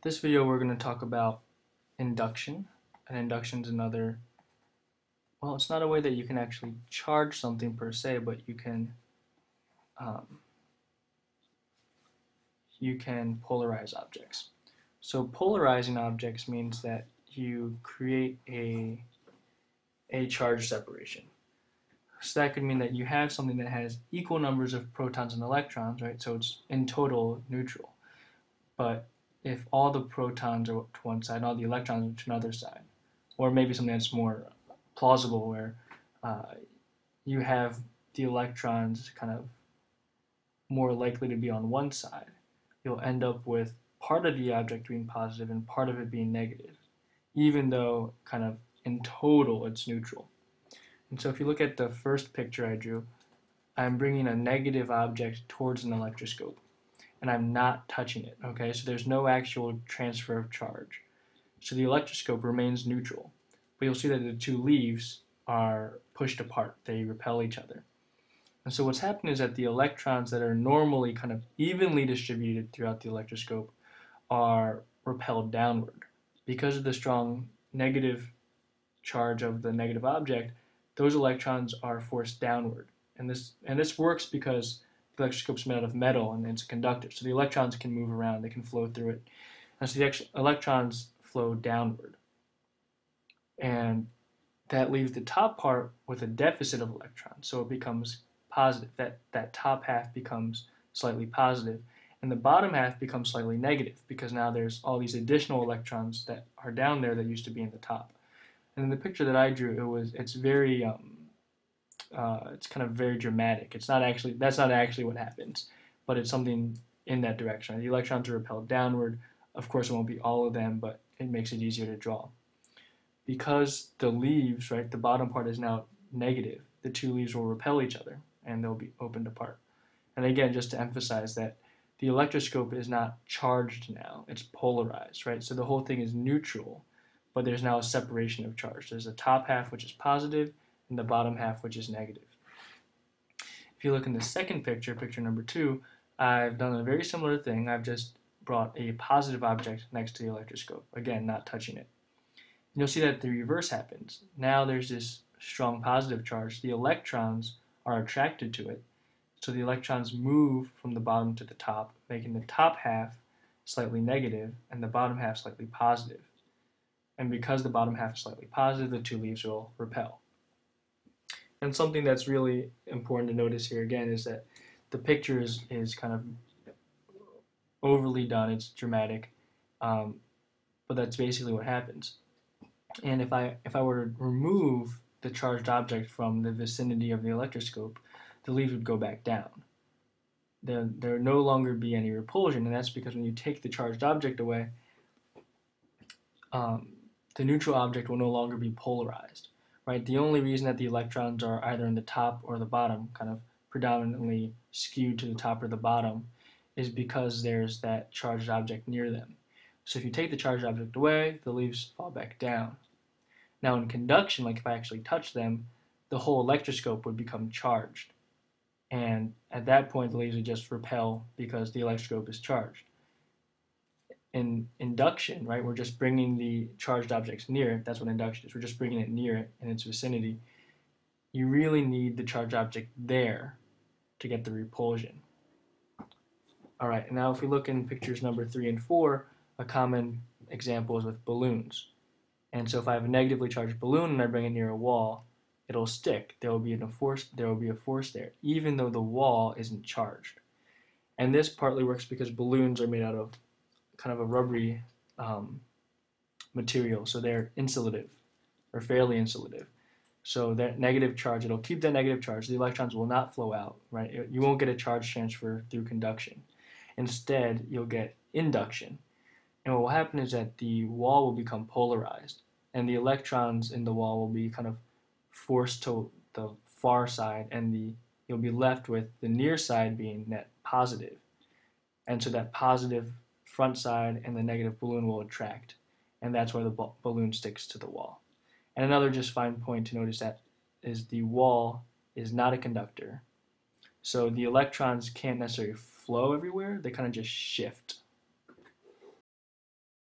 This video we're going to talk about induction, and induction is another, well, it's not a way that you can actually charge something per se, but you can polarize objects. So polarizing objects means that you create a charge separation. So that could mean that you have something that has equal numbers of protons and electrons, right? So it's in total neutral. But if all the protons are to one side and all the electrons are to another side, or maybe something that's more plausible where you have the electrons kind of more likely to be on one side, you'll end up with part of the object being positive and part of it being negative, even though kind of in total it's neutral. And so if you look at the first picture I drew, I'm bringing a negative object towards an electroscope, and I'm not touching it, okay? So there's no actual transfer of charge. So the electroscope remains neutral, but you'll see that the two leaves are pushed apart. They repel each other. And so what's happening is that the electrons that are normally kind of evenly distributed throughout the electroscope are repelled downward. Because of the strong negative charge of the negative object, those electrons are forced downward. And this works because the electroscope's made out of metal and it's a conductor. So the electrons can move around, they can flow through it. And so the electrons flow downward. And that leaves the top part with a deficit of electrons. So it becomes positive. That top half becomes slightly positive. And the bottom half becomes slightly negative because now there's all these additional electrons that are down there that used to be in the top. And in the picture that I drew, it's very it's kind of very dramatic. That's not actually what happens, but it's something in that direction. The electrons are repelled downward. Of course, it won't be all of them, but it makes it easier to draw. Because the leaves, right, the bottom part is now negative, the two leaves will repel each other and they'll be opened apart. And again, just to emphasize that the electroscope is not charged now, it's polarized, right? So the whole thing is neutral, but there's now a separation of charge. There's the top half, which is positive, and the bottom half, which is negative. If you look in the second picture, picture number 2, I've done a very similar thing. I've just brought a positive object next to the electroscope, again, not touching it. And you'll see that the reverse happens. Now there's this strong positive charge. The electrons are attracted to it, so the electrons move from the bottom to the top, making the top half slightly negative and the bottom half slightly positive. And because the bottom half is slightly positive, the two leaves will repel. And something that's really important to notice here again is that the picture is kind of overly done, it's dramatic, but that's basically what happens. And if I were to remove the charged object from the vicinity of the electroscope, the leaves would go back down. There would no longer be any repulsion, and that's because when you take the charged object away, the neutral object will no longer be polarized, right? The only reason that the electrons are either in the top or the bottom, kind of predominantly skewed to the top or the bottom, is because there's that charged object near them. So if you take the charged object away, the leaves fall back down. Now in conduction, like if I actually touch them, the whole electroscope would become charged. And at that point, the leaves would just repel because the electroscope is charged. In induction, right, we're just bringing the charged objects near it. That's what induction is. We're just bringing it near it in its vicinity. You really need the charged object there to get the repulsion. All right, and now if we look in pictures number 3 and 4, a common example is with balloons. And so if I have a negatively charged balloon and I bring it near a wall, it'll stick. There will be a force there, even though the wall isn't charged. And this partly works because balloons are made out of kind of a rubbery material, so they're insulative, or fairly insulative. So that negative charge, it'll keep that negative charge. The electrons will not flow out, right? You won't get a charge transfer through conduction. Instead, you'll get induction. And what will happen is that the wall will become polarized, and the electrons in the wall will be kind of forced to the far side, and you'll be left with the near side being net positive. And so that positive front side and the negative balloon will attract, and that's why the balloon sticks to the wall. And another just fine point to notice that is the wall is not a conductor, so the electrons can't necessarily flow everywhere, they kind of just shift.